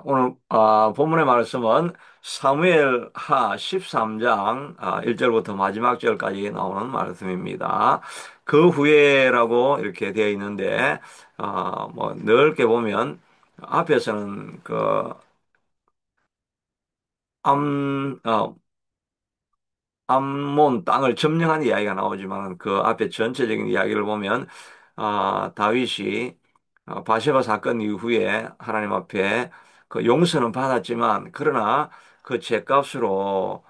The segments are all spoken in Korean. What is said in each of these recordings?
오늘 본문의 말씀은 사무엘 하 13장 1절부터 마지막 절까지 나오는 말씀입니다. 그 후에라고 이렇게 되어 있는데 뭐 넓게 보면 앞에서는 그 암, 어, 암몬 땅을 점령한 이야기가 나오지만 그 앞에 전체적인 이야기를 보면 다윗이 바세바 사건 이후에 하나님 앞에 그 용서는 받았지만 그러나 그 죄값으로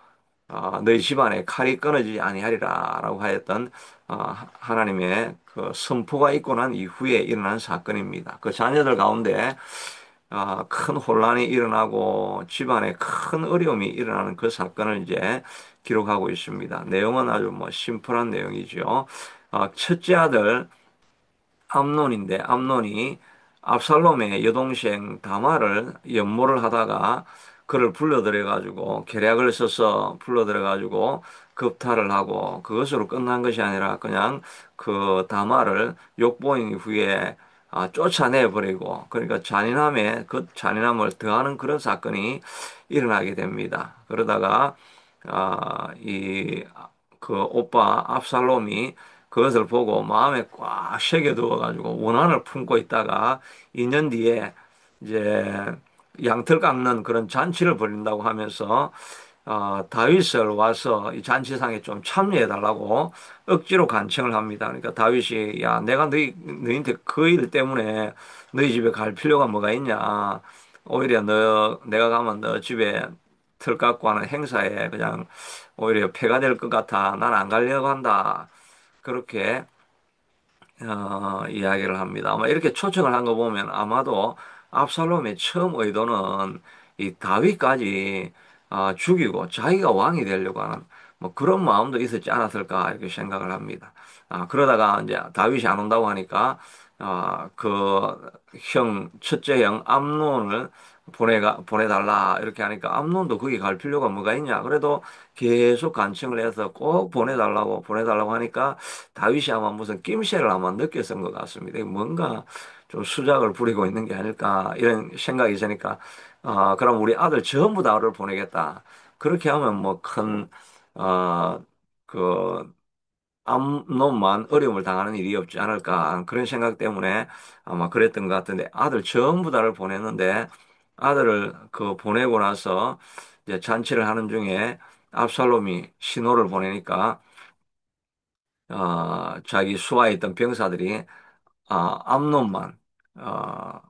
너희 집안에 칼이 끊어지지 아니하리라라고 하였던 하나님의 그 선포가 있고 난 이후에 일어난 사건입니다. 그 자녀들 가운데 큰 혼란이 일어나고 집안에 큰 어려움이 일어나는 그 사건을 이제 기록하고 있습니다. 내용은 아주 뭐 심플한 내용이죠. 첫째 아들 암논인데 암논이 압살롬의 여동생 다말을 연모를 하다가 그를 불러들여 가지고 계략을 써서 불러들여 가지고 겁탈을 하고 그것으로 끝난 것이 아니라 그냥 그 다말을 욕보인 후에 쫓아내 버리고 그러니까 잔인함에 그 잔인함을 더하는 그런 사건이 일어나게 됩니다. 그러다가 이 그 오빠 압살롬이 그것을 보고 마음에 꽉 새겨두어가지고 원한을 품고 있다가 2년 뒤에 이제 양털 깎는 그런 잔치를 벌인다고 하면서 다윗을 와서 이 잔치상에 좀 참여해달라고 억지로 간청을 합니다. 그러니까 다윗이 야 내가 너희한테 그 일 때문에 너희 집에 갈 필요가 뭐가 있냐. 오히려 내가 가면 너 집에 털 깎고 하는 행사에 그냥 오히려 폐가 될 것 같아. 난 안 가려고 한다. 그렇게 이야기를 합니다. 아마 이렇게 초청을 한 거 보면 아마도 압살롬의 처음 의도는 이 다윗까지 죽이고 자기가 왕이 되려고 하는 뭐 그런 마음도 있었지 않았을까 이렇게 생각을 합니다. 그러다가 이제 다윗이 안 온다고 하니까 그 첫째 형 암논을 보내달라 이렇게 하니까 암논도 거기 갈 필요가 뭐가 있냐. 그래도 계속 간청을 해서 꼭 보내달라고 하니까 다윗이 아마 무슨 낌새를 아마 느꼈던 것 같습니다. 뭔가 좀 수작을 부리고 있는 게 아닐까 이런 생각이 있으니까 그럼 우리 아들 전부 다를 보내겠다. 그렇게 하면 뭐 큰 그 암놈만 어려움을 당하는 일이 없지 않을까 그런 생각 때문에 아마 그랬던 것 같은데 아들 전부 다를 보냈는데 아들을 그 보내고 나서 이제 잔치를 하는 중에 압살롬이 신호를 보내니까 자기 수하에 있던 병사들이 암놈만 어,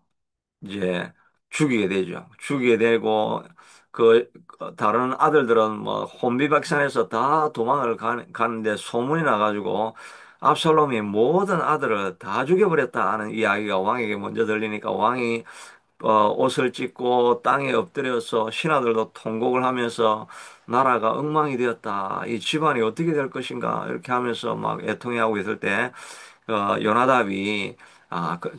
이제 죽이게 되죠. 죽이게 되고 그 다른 아들들은 뭐 혼비백산해서 다 도망을 가는데 소문이 나가지고 압살롬이 모든 아들을 다 죽여버렸다 하는 이야기가 왕에게 먼저 들리니까 왕이 옷을 찢고 땅에 엎드려서 신하들도 통곡을 하면서 나라가 엉망이 되었다. 이 집안이 어떻게 될 것인가 이렇게 하면서 막 애통해하고 있을 때 요나답이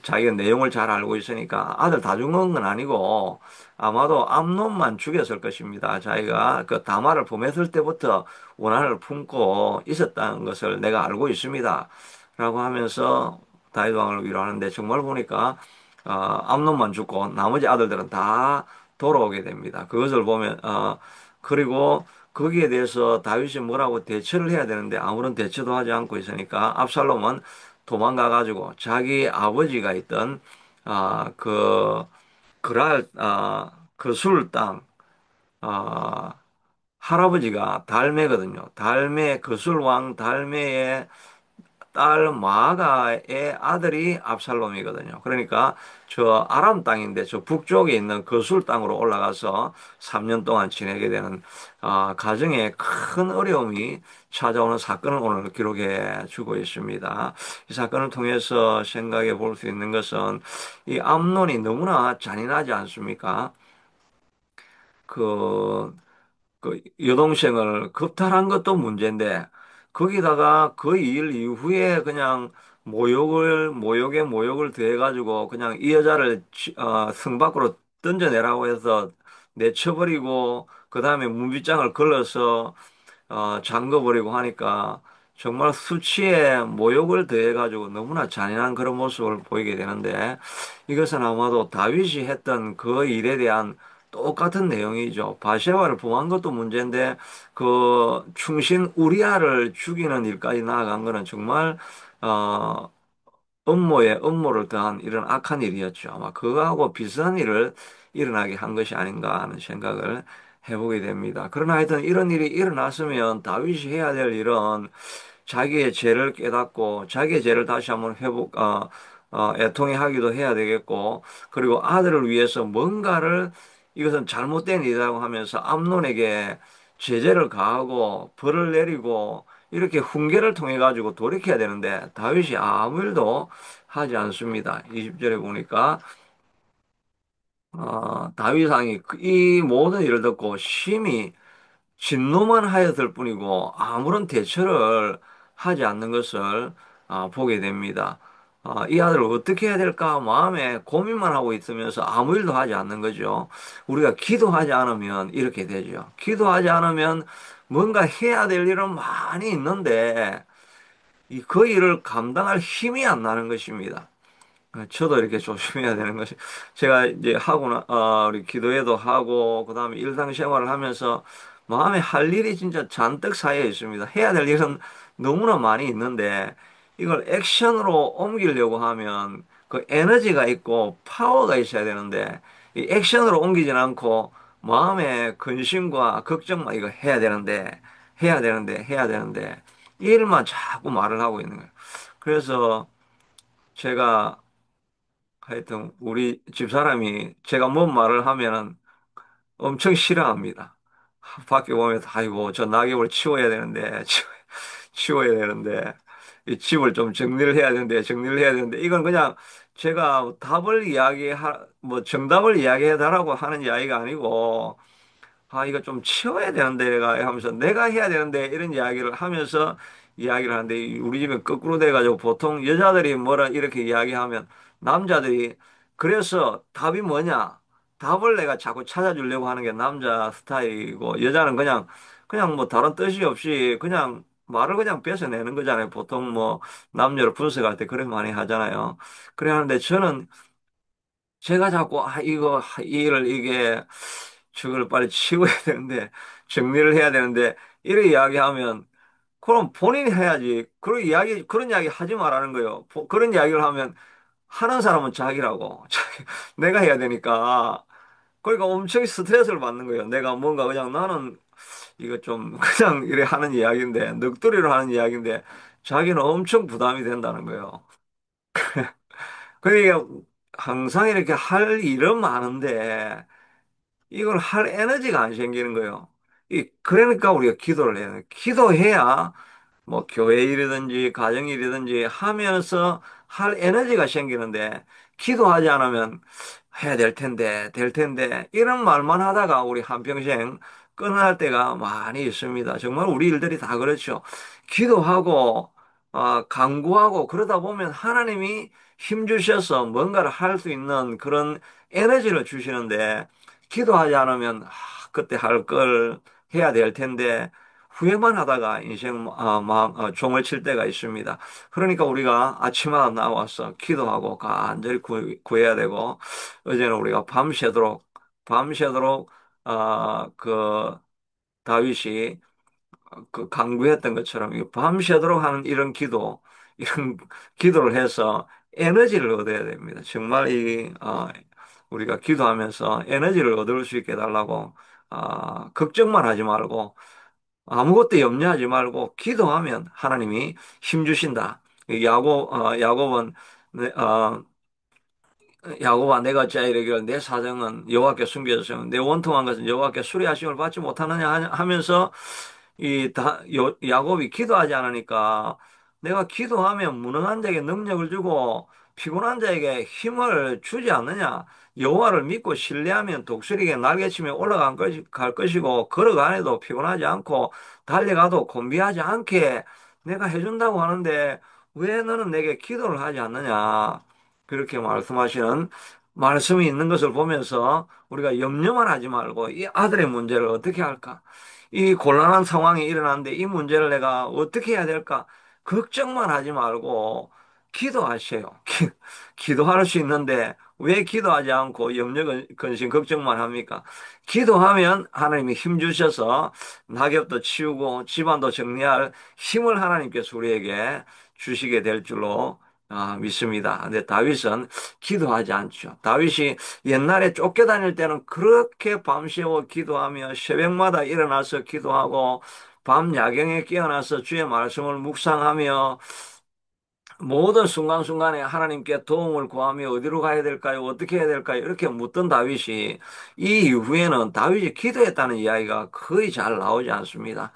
자기가 내용을 잘 알고 있으니까 아들 다 죽는 건 아니고 아마도 암논만 죽였을 것입니다. 자기가 그 다말을 보냈을 때부터 원한을 품고 있었다는 것을 내가 알고 있습니다. 라고 하면서 다윗 왕을 위로하는데 정말 보니까 암논만 죽고 나머지 아들들은 다 돌아오게 됩니다. 그것을 보면 그리고 거기에 대해서 다윗이 뭐라고 대처를 해야 되는데 아무런 대처도 하지 않고 있으니까 압살롬은 도망가 가지고 자기 아버지가 있던 그 그술 땅 할아버지가 달메거든요. 달메 그술 왕 달메의 딸 마아가의 아들이 압살롬이거든요. 그러니까 저 아람 땅인데 저 북쪽에 있는 거술 땅으로 올라가서 3년 동안 지내게 되는 가정에 큰 어려움이 찾아오는 사건을 오늘 기록해 주고 있습니다. 이 사건을 통해서 생각해 볼 수 있는 것은 이 암논이 너무나 잔인하지 않습니까? 그 여동생을 겁탈한 것도 문제인데 거기다가 그 일 이후에 그냥 모욕에 모욕을 더해가지고 그냥 이 여자를 성 밖으로 던져내라고 해서 내쳐버리고 그 다음에 문빗장을 걸러서 잠궈버리고 하니까 정말 수치에 모욕을 더해가지고 너무나 잔인한 그런 모습을 보이게 되는데 이것은 아마도 다윗이 했던 그 일에 대한 똑같은 내용이죠. 바세바를 범한 것도 문제인데 그 충신 우리아를 죽이는 일까지 나아간 거는 정말 어, 음모에 음모를 더한 이런 악한 일이었죠. 아마 그거하고 비슷한 일을 일어나게 한 것이 아닌가 하는 생각을 해보게 됩니다. 그러나 하여튼 이런 일이 일어났으면 다윗이 해야 될 일은 자기의 죄를 깨닫고 자기의 죄를 다시 한번 애통해 하기도 해야 되겠고, 그리고 아들을 위해서 뭔가를 이것은 잘못된 일이라고 하면서 암논에게 제재를 가하고 벌을 내리고 이렇게 훈계를 통해 가지고 돌이켜야 되는데 다윗이 아무 일도 하지 않습니다. 20절에 보니까 다윗 왕이 이 모든 일을 듣고 심히 진노만 하였을 뿐이고 아무런 대처를 하지 않는 것을 보게 됩니다. 이 아들을 어떻게 해야 될까 마음에 고민만 하고 있으면서 아무 일도 하지 않는 거죠. 우리가 기도하지 않으면 이렇게 되죠. 기도하지 않으면 뭔가 해야 될 일은 많이 있는데 그 일을 감당할 힘이 안 나는 것입니다. 저도 이렇게 조심해야 되는 것이 제가 이제 우리 기도회도 하고 그다음에 일상생활을 하면서 마음에 할 일이 진짜 잔뜩 쌓여 있습니다. 해야 될 일은 너무나 많이 있는데 이걸 액션으로 옮기려고 하면 그 에너지가 있고 파워가 있어야 되는데 이 액션으로 옮기진 않고 마음의 근심과 걱정만 이거 해야 되는데 이 일만 자꾸 말을 하고 있는 거예요. 그래서 제가 하여튼 우리 집사람이 제가 뭔 말을 하면은 엄청 싫어합니다. 밖에 보면 아이고 저 낙엽을 치워야 되는데 치워야 되는데 이 집을 좀 정리를 해야 되는데 정리를 해야 되는데 이건 그냥 제가 답을 이야기하 뭐 정답을 이야기해 달라고 하는 이야기가 아니고 이거 좀 치워야 되는데 내가 하면서 내가 해야 되는데 이런 이야기를 하면서 이야기를 하는데 우리 집은 거꾸로 돼가지고 보통 여자들이 뭐라 이렇게 이야기하면 남자들이 그래서 답이 뭐냐? 답을 내가 자꾸 찾아주려고 하는 게 남자 스타일이고 여자는 그냥 뭐 다른 뜻이 없이 그냥 말을 그냥 뺏어내는 거잖아요. 보통 뭐 남녀를 분석할 때 그래 많이 하잖아요. 그래 하는데 저는 제가 자꾸 이 일을 이게 저걸 빨리 치워야 되는데 정리를 해야 되는데 이렇게 이야기하면 그럼 본인이 해야지. 그런 이야기 하지 말라는 거예요. 그런 이야기를 하면 하는 사람은 자기라고. 내가 해야 되니까. 그러니까 엄청 스트레스를 받는 거예요. 내가 뭔가 그냥 나는 이거 좀 그냥 이래 하는 이야기인데 넋두리로 하는 이야기인데 자기는 엄청 부담이 된다는 거예요. 그러니까 항상 이렇게 할 일은 많은데 이걸 할 에너지가 안 생기는 거예요. 그러니까 우리가 기도를 해야 돼. 기도해야 뭐 교회 일이든지 가정 일이든지 하면서 할 에너지가 생기는데 기도하지 않으면 해야 될 텐데 이런 말만 하다가 우리 한평생 끝날 때가 많이 있습니다. 정말 우리 일들이 다 그렇죠. 기도하고 간구하고 그러다 보면 하나님이 힘 주셔서 뭔가를 할 수 있는 그런 에너지를 주시는데 기도하지 않으면 그때 할 걸 해야 될 텐데 후회만 하다가 종을 칠 때가 있습니다. 그러니까 우리가 아침마다 나와서 기도하고 간절히 구해야 되고 어제는 우리가 밤새도록 그 다윗이 그 강구했던 것처럼 이 밤새도록 하는 이런 기도를 해서 에너지를 얻어야 됩니다. 정말 우리가 기도하면서 에너지를 얻을 수 있게 해달라고 걱정만 하지 말고 아무것도 염려하지 말고 기도하면 하나님이 힘 주신다. 야곱은 네, 야곱아 내가 어찌하여 이르기를 내 사정은 여호와께 숨겨졌으며 내 원통한 것은 여호와께 수리하심을 받지 못하느냐 하면서 야곱이 기도하지 않으니까 내가 기도하면 무능한 자에게 능력을 주고 피곤한 자에게 힘을 주지 않느냐. 여호와를 믿고 신뢰하면 독수리에게 날개치며 갈 것이고 걸어가내도 피곤하지 않고 달려가도 곤비하지 않게 내가 해준다고 하는데 왜 너는 내게 기도를 하지 않느냐. 그렇게 말씀하시는 말씀이 있는 것을 보면서 우리가 염려만 하지 말고 이 아들의 문제를 어떻게 할까? 이 곤란한 상황이 일어났는데 이 문제를 내가 어떻게 해야 될까? 걱정만 하지 말고 기도하세요. 기도할 수 있는데 왜 기도하지 않고 염려 근심 걱정만 합니까? 기도하면 하나님이 힘 주셔서 낙엽도 치우고 집안도 정리할 힘을 하나님께서 우리에게 주시게 될 줄로 믿습니다. 근데 다윗은 기도하지 않죠. 다윗이 옛날에 쫓겨다닐 때는 그렇게 밤새워 기도하며 새벽마다 일어나서 기도하고 밤 야경에 깨어나서 주의 말씀을 묵상하며 모든 순간순간에 하나님께 도움을 구하며 어디로 가야 될까요? 어떻게 해야 될까요? 이렇게 묻던 다윗이 이 이후에는 다윗이 기도했다는 이야기가 거의 잘 나오지 않습니다.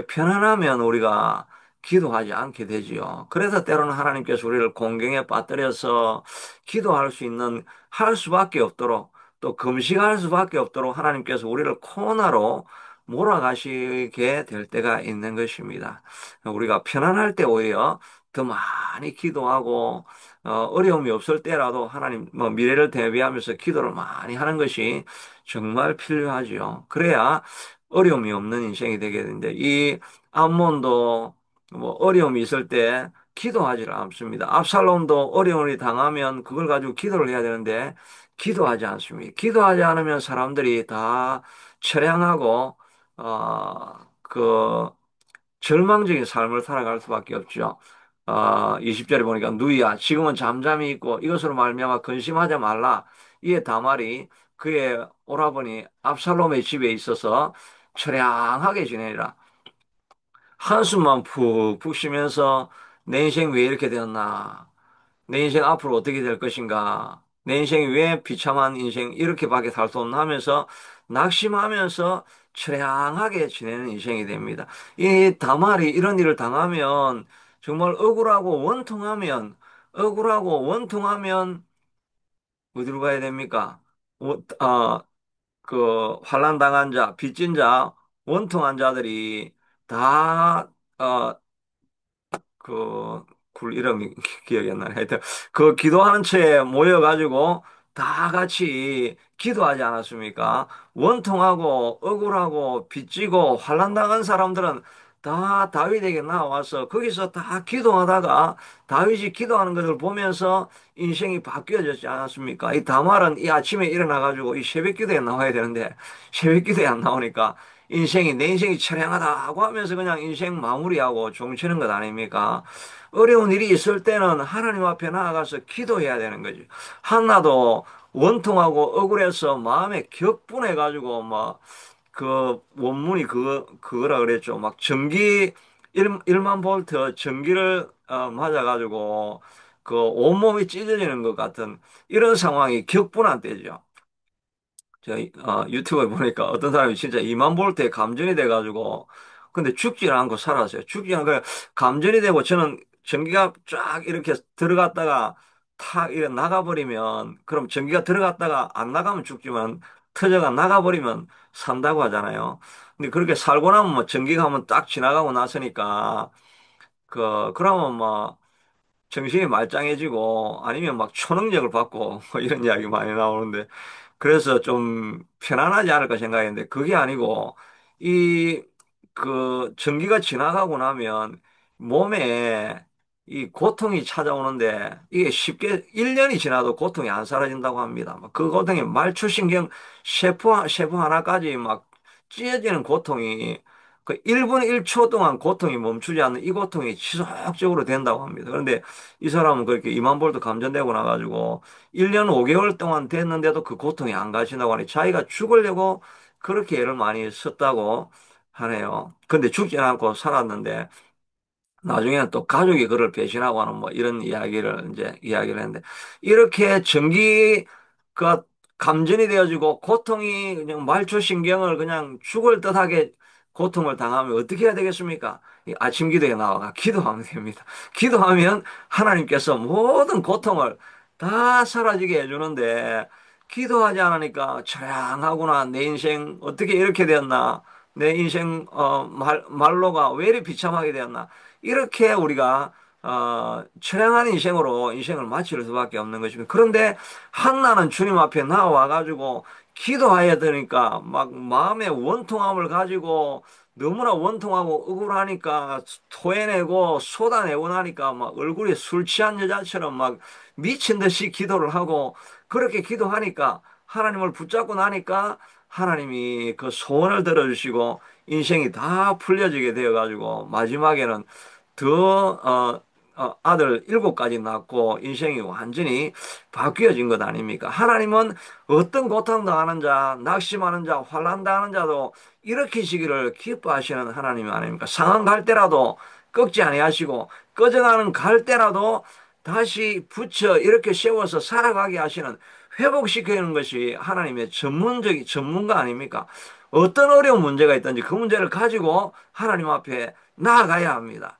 편안하면 우리가 기도하지 않게 되지요. 그래서 때로는 하나님께서 우리를 공경에 빠뜨려서 기도할 수 있는, 할 수밖에 없도록 또 금식할 수밖에 없도록 하나님께서 우리를 코너로 몰아가시게 될 때가 있는 것입니다. 우리가 편안할 때 오히려 더 많이 기도하고 어려움이 없을 때라도 하나님 뭐 미래를 대비하면서 기도를 많이 하는 것이 정말 필요하지요. 그래야 어려움이 없는 인생이 되게 되는데 이 암몬도 뭐 어려움이 있을 때 기도하지를 않습니다. 압살롬도 어려움을 당하면 그걸 가지고 기도를 해야 되는데 기도하지 않습니다. 기도하지 않으면 사람들이 다 처량하고 그 절망적인 삶을 살아갈 수밖에 없죠. 20절에 보니까 누이야 지금은 잠잠히 있고 이것으로 말미암아 근심하지 말라. 이에 다말이 그의 오라버니 압살롬의 집에 있어서 처량하게 지내리라. 한숨만 푹푹 쉬면서 내 인생 왜 이렇게 되었나? 내 인생 앞으로 어떻게 될 것인가? 내 인생이 왜 비참한 인생 이렇게밖에 살 수 없나 하면서 낙심하면서 처량하게 지내는 인생이 됩니다. 이 다말이 이런 일을 당하면 정말 억울하고 원통하면 어디로 가야 됩니까? 어, 아, 환난 당한 자, 빚진 자, 원통한 자들이 다 그, 이름이 기억이 안 나네. 하여튼, 그 기도하는 처에 모여가지고 다 같이 기도하지 않았습니까? 원통하고 억울하고 빚지고 환난당한 사람들은 다 다윗에게 나와서 거기서 다 기도하다가 다윗이 기도하는 것을 보면서 인생이 바뀌어졌지 않았습니까? 이 다말은 이 아침에 일어나가지고 이 새벽 기도에 나와야 되는데 새벽 기도에 안 나오니까 내 인생이 처량하다 하고 하면서 그냥 인생 마무리하고 종치는 것 아닙니까? 어려운 일이 있을 때는 하나님 앞에 나아가서 기도해야 되는 거지. 하나도 원통하고 억울해서 마음에 격분해가지고 막 그 원문이 그거라 그랬죠. 막 전기 1만 볼트 전기를 맞아가지고 그 온몸이 찢어지는 것 같은 이런 상황이 격분한 때죠. 유튜브에 보니까 어떤 사람이 진짜 2만 볼트에 감전이 돼가지고, 근데 죽지는 않고 살았어요. 죽지 않고, 감전이 되고 저는 전기가 쫙 이렇게 들어갔다가 탁 이렇게 나가버리면, 그럼 전기가 들어갔다가 안 나가면 죽지만, 터져가 나가버리면 산다고 하잖아요. 근데 그렇게 살고 나면 뭐 전기가 한번 딱 지나가고 나서니까, 그러면 뭐, 정신이 말짱해지고 아니면 막 초능력을 받고 뭐 이런 이야기 많이 나오는데 그래서 좀 편안하지 않을까 생각했는데 그게 아니고 이 전기가 지나가고 나면 몸에 이 고통이 찾아오는데 이게 쉽게 1년이 지나도 고통이 안 사라진다고 합니다. 그 고통이 말초신경 세포 하나까지 막 찢어지는 고통이 그 1분 1초 동안 고통이 멈추지 않는 이 고통이 지속적으로 된다고 합니다. 그런데 이 사람은 그렇게 2만 볼트 감전되고 나가지고 1년 5개월 동안 됐는데도 그 고통이 안 가신다고 하니 자기가 죽으려고 그렇게 애를 많이 썼다고 하네요. 근데 죽지 않고 살았는데 나중에는 또 가족이 그를 배신하고 하는 뭐 이런 이야기를 이제 이야기를 했는데 이렇게 전기가 감전이 되어지고 고통이 그냥 말초신경을 그냥 죽을 듯하게 고통을 당하면 어떻게 해야 되겠습니까? 이 아침 기도에 나와가 기도하면 됩니다. 기도하면 하나님께서 모든 고통을 다 사라지게 해주는데 기도하지 않으니까 처량하구나. 내 인생 어떻게 이렇게 되었나? 내 인생 말로가 왜 이렇게 비참하게 되었나? 이렇게 우리가 처량한 인생으로 인생을 마칠 수밖에 없는 것입니다. 그런데 한나는 주님 앞에 나와가지고 기도해야 되니까 막 마음의 원통함을 가지고 너무나 원통하고 억울하니까 토해내고 쏟아내고 나니까 막 얼굴이 술 취한 여자처럼 막 미친 듯이 기도를 하고 그렇게 기도하니까 하나님을 붙잡고 나니까 하나님이 그 소원을 들어주시고 인생이 다 풀려지게 되어가지고 마지막에는 더 아들 7가지 낳고 인생이 완전히 바뀌어진 것 아닙니까? 하나님은 어떤 고통당하는 자, 낙심하는 자, 환난당하는 자도 일으키시기를 기뻐하시는 하나님 아닙니까? 상한 갈 때라도 꺾지 아니하시고 꺼져가는 갈 때라도 다시 붙여 이렇게 세워서 살아가게 하시는 회복시키는 것이 하나님의 전문가 아닙니까? 어떤 어려운 문제가 있든지 그 문제를 가지고 하나님 앞에 나아가야 합니다.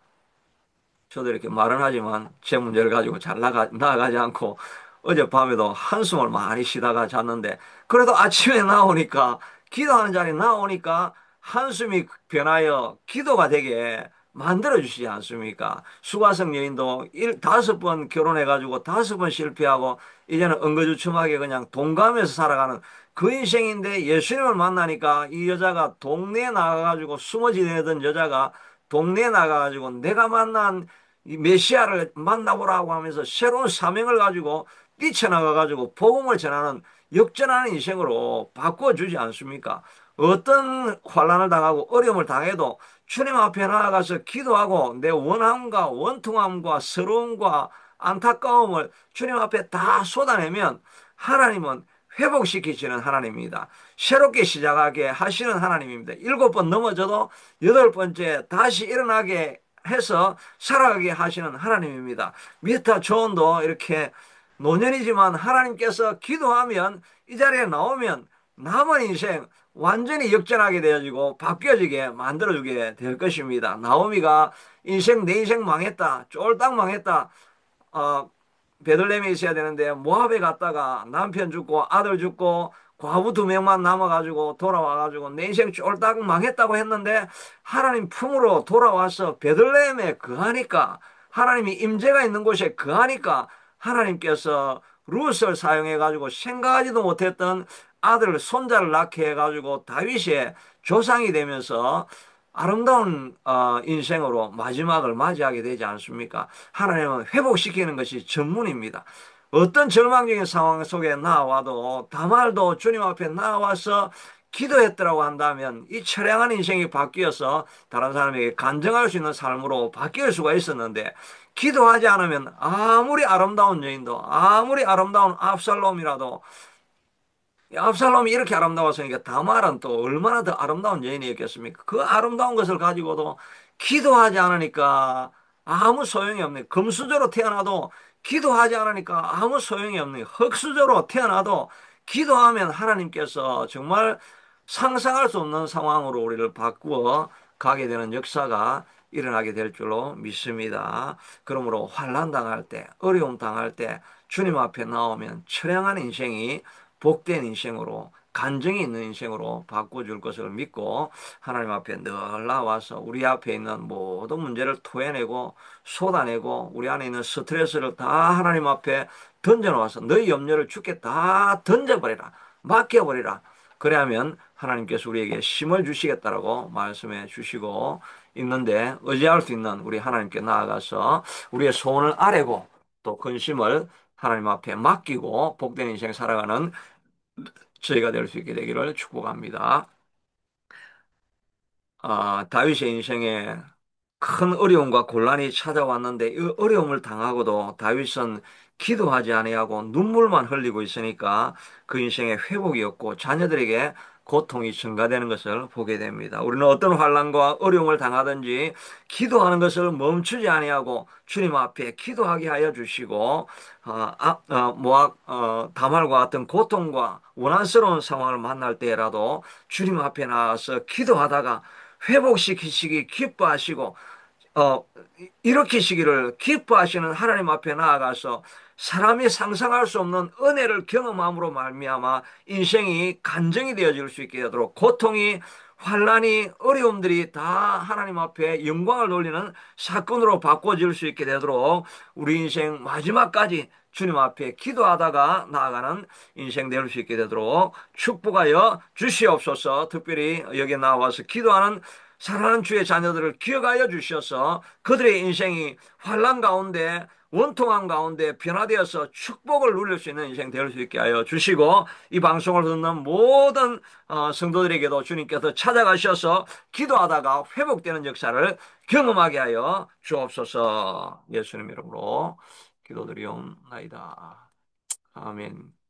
저도 이렇게 말은 하지만 제 문제를 가지고 잘 나아가지 않고 어젯밤에도 한숨을 많이 쉬다가 잤는데 그래도 아침에 나오니까 기도하는 자리에 나오니까 한숨이 변하여 기도가 되게 만들어 주시지 않습니까? 수가성 여인도 5번 결혼해가지고 5번 실패하고 이제는 엉거주춤하게 그냥 동감해서 살아가는 그 인생인데 예수님을 만나니까 이 여자가 동네에 나가가지고 숨어 지내던 여자가 동네에 나가가지고 내가 만난 이 메시아를 만나보라고 하면서 새로운 사명을 가지고 뛰쳐나가가지고 복음을 전하는 역전하는 인생으로 바꿔주지 않습니까? 어떤 환난을 당하고 어려움을 당해도 주님 앞에 나아가서 기도하고 내 원함과 원통함과 서러움과 안타까움을 주님 앞에 다 쏟아내면 하나님은 회복시키시는 하나님입니다. 새롭게 시작하게 하시는 하나님입니다. 7번 넘어져도 8번째 다시 일어나게 해서 살아가게 하시는 하나님입니다. 미스터 존도 이렇게 노년이지만 하나님께서 기도하면 이 자리에 나오면 남은 인생 완전히 역전하게 되어지고 바뀌어지게 만들어주게 될 것입니다. 나오미가 내 인생 망했다, 쫄딱 망했다, 어, 베들레헴에 있어야 되는데 모압에 갔다가 남편 죽고 아들 죽고 과부 2명만 남아가지고 돌아와가지고 내 인생 쫄딱 망했다고 했는데 하나님 품으로 돌아와서 베들레헴에 거하니까 하나님이 임재가 있는 곳에 거하니까 하나님께서 룻을 사용해가지고 생각하지도 못했던 아들 손자를 낳게 해가지고 다윗의 조상이 되면서 아름다운 인생으로 마지막을 맞이하게 되지 않습니까? 하나님은 회복시키는 것이 전문입니다. 어떤 절망적인 상황 속에 나와도 다말도 주님 앞에 나와서 기도했더라고 한다면 이 처량한 인생이 바뀌어서 다른 사람에게 간증할 수 있는 삶으로 바뀔 수가 있었는데 기도하지 않으면 아무리 아름다운 여인도 아무리 아름다운 압살롬이라도 압살롬이 이렇게 아름다웠으니까 다말은 또 얼마나 더 아름다운 여인이었겠습니까? 그 아름다운 것을 가지고도 기도하지 않으니까 아무 소용이 없네. 금수저로 태어나도 기도하지 않으니까 아무 소용이 없네. 흙수저로 태어나도 기도하면 하나님께서 정말 상상할 수 없는 상황으로 우리를 바꾸어 가게 되는 역사가 일어나게 될 줄로 믿습니다. 그러므로 환난 당할 때, 어려움 당할 때 주님 앞에 나오면 처량한 인생이 복된 인생으로 간증이 있는 인생으로 바꿔줄 것을 믿고 하나님 앞에 늘 나와서 우리 앞에 있는 모든 문제를 토해내고 쏟아내고 우리 안에 있는 스트레스를 다 하나님 앞에 던져놓아서 너희 염려를 주께 다 던져버리라 맡겨버리라 그래야면 하나님께서 우리에게 힘을 주시겠다라고 말씀해 주시고 있는데 의지할 수 있는 우리 하나님께 나아가서 우리의 소원을 아뢰고 또 근심을 하나님 앞에 맡기고 복된 인생 살아가는 저희가 될 수 있게 되기를 축복합니다. 다윗의 인생에 큰 어려움과 곤란이 찾아왔는데 이 어려움을 당하고도 다윗은 기도하지 아니하고 눈물만 흘리고 있으니까 그 인생의 회복이 없고 자녀들에게 고통이 증가되는 것을 보게 됩니다. 우리는 어떤 환난과 어려움을 당하든지 기도하는 것을 멈추지 아니하고 주님 앞에 기도하게 하여 주시고 모압 다말과 같은 고통과 원한스러운 상황을 만날 때라도 주님 앞에 나와서 기도하다가 회복시키시기 기뻐하시고 어, 일으키시기를 기뻐하시는 하나님 앞에 나아가서 사람이 상상할 수 없는 은혜를 경험함으로 말미암아 인생이 간증이 되어질 수 있게 되도록 고통이 환란이 어려움들이 다 하나님 앞에 영광을 돌리는 사건으로 바꿔질 수 있게 되도록 우리 인생 마지막까지 주님 앞에 기도하다가 나아가는 인생 될 수 있게 되도록 축복하여 주시옵소서. 특별히 여기 나와서 기도하는 사랑하는 주의 자녀들을 기억하여 주셔서 그들의 인생이 환란 가운데 원통한 가운데 변화되어서 축복을 누릴 수 있는 인생 될 수 있게 하여 주시고 이 방송을 듣는 모든 성도들에게도 주님께서 찾아가셔서 기도하다가 회복되는 역사를 경험하게 하여 주옵소서. 예수님 이름으로 기도드리옵나이다. 아멘.